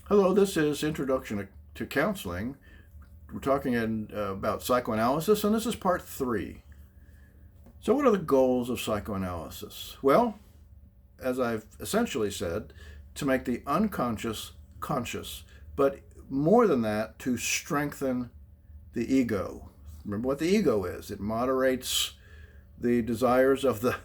Hello, this is Introduction to Counseling. We're talking about psychoanalysis, and this is part 3. So, what are the goals of psychoanalysis? Well, as I've essentially said, to make the unconscious conscious, but more than that, to strengthen the ego. Remember what the ego is. It moderates the desires of the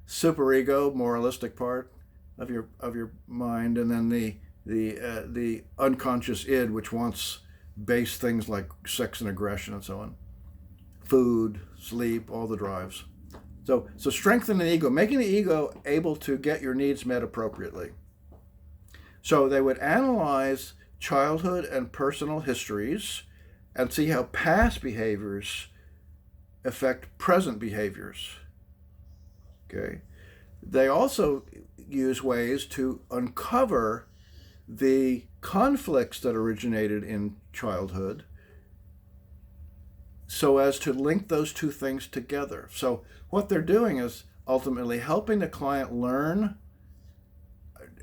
superego, moralistic part of your mind, and then the unconscious id, which wants base things like sex and aggression and so on, food, sleep, all the drives. So strengthen the ego, making the ego able to get your needs met appropriately. So they would analyze childhood and personal histories and see how past behaviors affect present behaviors. Okay. They also use ways to uncover the conflicts that originated in childhood so as to link those two things together. So what they're doing is ultimately helping the client learn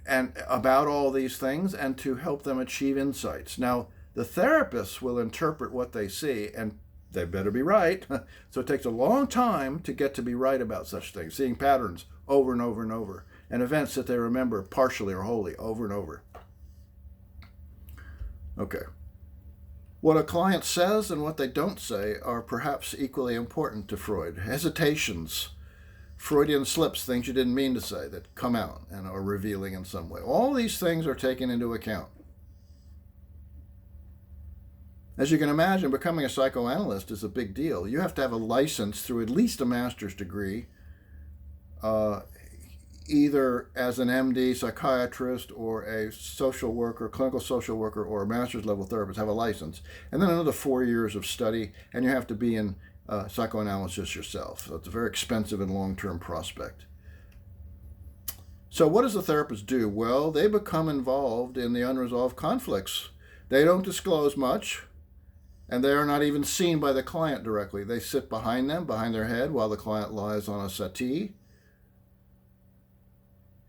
and about all these things and to help them achieve insights. Now, the therapists will interpret what they see, and they better be right. So it takes a long time to get to be right about such things, seeing patterns over and over and over, and events that they remember partially or wholly over and over. Okay. What a client says and what they don't say are perhaps equally important to Freud. Hesitations, Freudian slips, things you didn't mean to say that come out and are revealing in some way. All these things are taken into account. As you can imagine, becoming a psychoanalyst is a big deal. You have to have a license through at least a master's degree, either as an MD, psychiatrist, or a social worker, clinical social worker, or a master's level therapist, have a license. And then another 4 years of study, and you have to be in psychoanalysis yourself. So it's a very expensive and long-term prospect. So what does the therapist do? Well, they become involved in the unresolved conflicts. They don't disclose much, and they are not even seen by the client directly. They sit behind them, behind their head, while the client lies on a settee.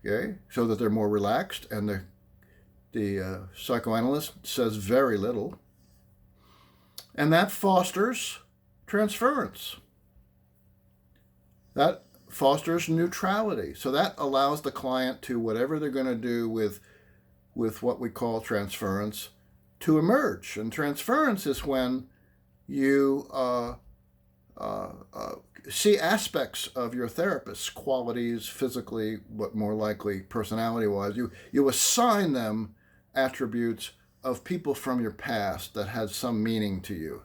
Okay, so that they're more relaxed, and the psychoanalyst says very little. And that fosters transference. That fosters neutrality. So that allows the client to, whatever they're going to do with what we call transference, to emerge. And transference is when you see aspects of your therapist's qualities, physically, but more likely personality-wise. You assign them attributes of people from your past that had some meaning to you.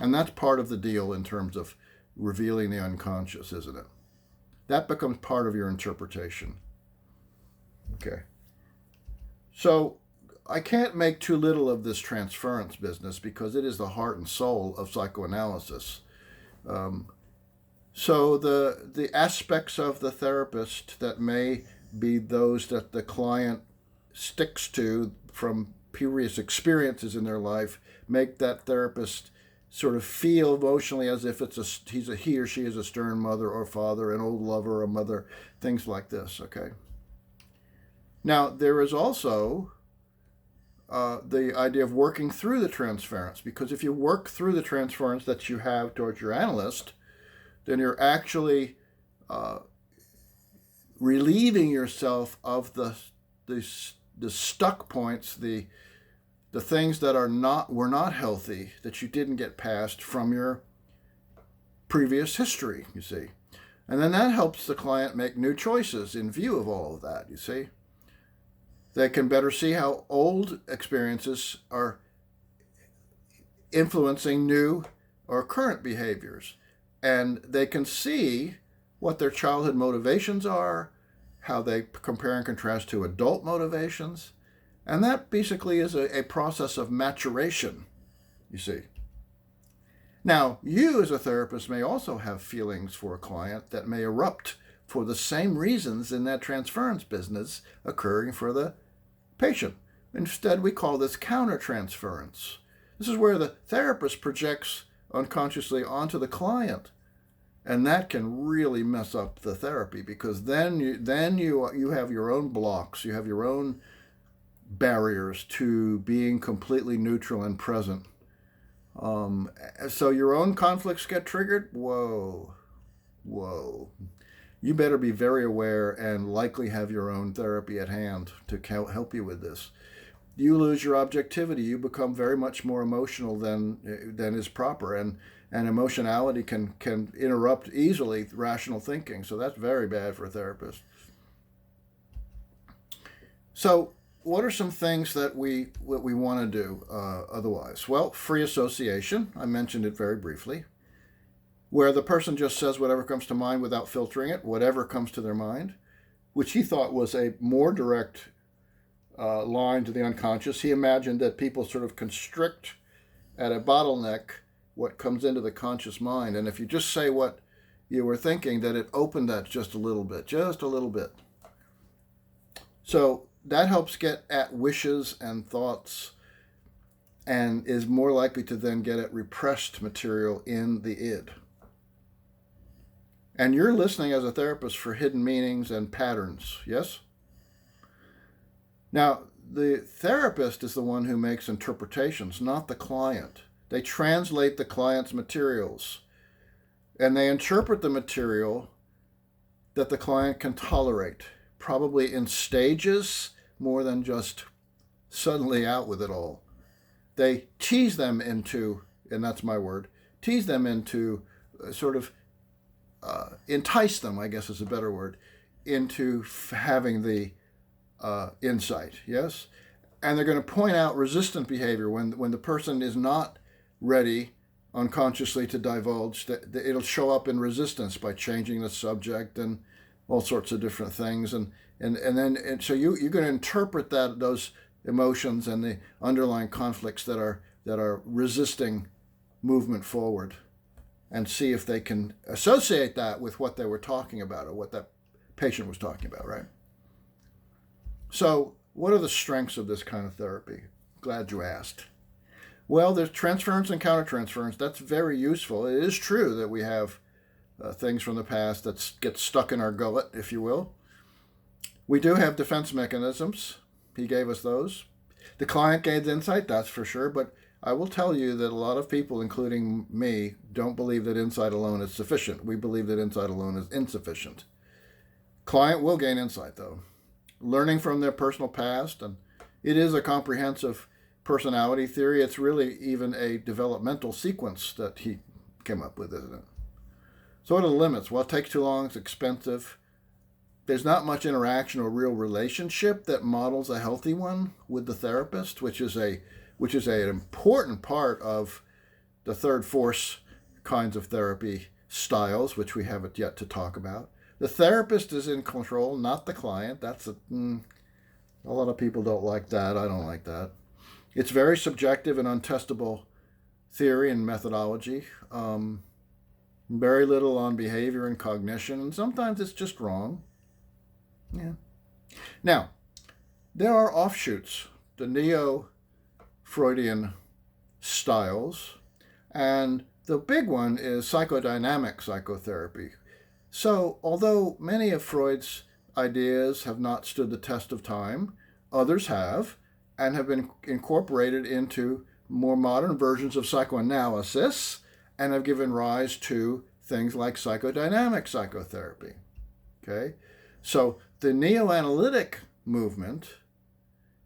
And that's part of the deal in terms of revealing the unconscious, isn't it? That becomes part of your interpretation. Okay. So I can't make too little of this transference business because it is the heart and soul of psychoanalysis. So the aspects of the therapist that may be those that the client sticks to from previous experiences in their life make that therapist sort of feel emotionally as if he or she is a stern mother or father, an old lover or mother, things like this, okay? Now, there is also the idea of working through the transference, because if you work through the transference that you have towards your analyst, then you're actually relieving yourself of the stuck points, the things that were not healthy, that you didn't get past from your previous history, you see. And then that helps the client make new choices in view of all of that, you see. They can better see how old experiences are influencing new or current behaviors. And they can see what their childhood motivations are, how they compare and contrast to adult motivations. And that basically is a process of maturation, you see. Now, you as a therapist may also have feelings for a client that may erupt for the same reasons in that transference business occurring for the patient. Instead, we call this countertransference. This is where the therapist projects unconsciously onto the client. And that can really mess up the therapy, because then you have your own blocks, you have your own barriers to being completely neutral and present. So your own conflicts get triggered? Whoa. You better be very aware and likely have your own therapy at hand to help you with this. You lose your objectivity. You become very much more emotional than is proper, and emotionality can interrupt easily rational thinking. So that's very bad for a therapist. So what are some things that we want to do otherwise? Well, free association. I mentioned it very briefly, where the person just says whatever comes to mind without filtering it, whatever comes to their mind, which he thought was a more direct line to the unconscious. He imagined that people sort of constrict at a bottleneck what comes into the conscious mind. And if you just say what you were thinking, that it opened that just a little bit. So that helps get at wishes and thoughts and is more likely to then get at repressed material in the id. And you're listening as a therapist for hidden meanings and patterns, yes? Now, the therapist is the one who makes interpretations, not the client. They translate the client's materials, and they interpret the material that the client can tolerate, probably in stages more than just suddenly out with it all. They tease them into, and that's my word, tease them into sort of entice them, I guess is a better word, into having the insight, yes? And they're going to point out resistant behavior when the person is not ready unconsciously to divulge. It'll show up in resistance by changing the subject and all sorts of different things. So you're going to interpret those emotions and the underlying conflicts that are resisting movement forward, and see if they can associate that with what they were talking about or what that patient was talking about, right? So what are the strengths of this kind of therapy? Glad you asked. Well, there's transference and countertransference. That's very useful. It is true that we have things from the past that get stuck in our gullet, if you will. We do have defense mechanisms. He gave us those. The client gains insight, that's for sure, but I will tell you that a lot of people, including me, don't believe that insight alone is sufficient. We believe that insight alone is insufficient. Client will gain insight, though. Learning from their personal past, and it is a comprehensive personality theory. It's really even a developmental sequence that he came up with, isn't it? So what are the limits? Well, it takes too long, it's expensive. There's not much interaction or real relationship that models a healthy one with the therapist, which is an important part of the third force kinds of therapy styles, which we haven't yet to talk about. The therapist is in control, not the client. That's a lot of people don't like that. I don't like that. It's very subjective and untestable theory and methodology. Very little on behavior and cognition, and sometimes it's just wrong. Yeah. Now, there are offshoots, the neo-Freudian styles, and the big one is psychodynamic psychotherapy. So, although many of Freud's ideas have not stood the test of time, others have, and have been incorporated into more modern versions of psychoanalysis, and have given rise to things like psychodynamic psychotherapy. Okay? So, the neo-analytic movement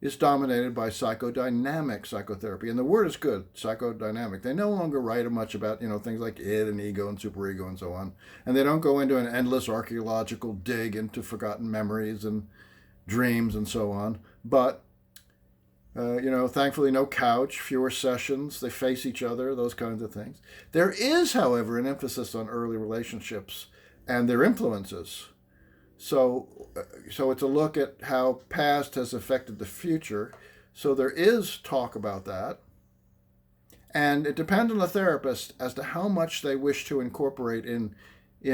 is dominated by psychodynamic psychotherapy. And the word is good, psychodynamic. They no longer write much about, things like id and ego and superego and so on. And they don't go into an endless archaeological dig into forgotten memories and dreams and so on. But, thankfully no couch, fewer sessions, they face each other, those kinds of things. There is, however, an emphasis on early relationships and their influences. So it's a look at how past has affected the future. So there is talk about that. And it depends on the therapist as to how much they wish to incorporate in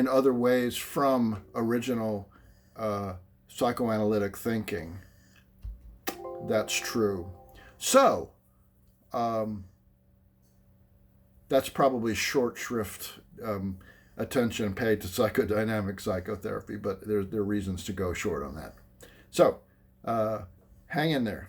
other ways from original psychoanalytic thinking. That's true. So that's probably short shrift attention paid to psychodynamic psychotherapy, but there are reasons to go short on that. So hang in there.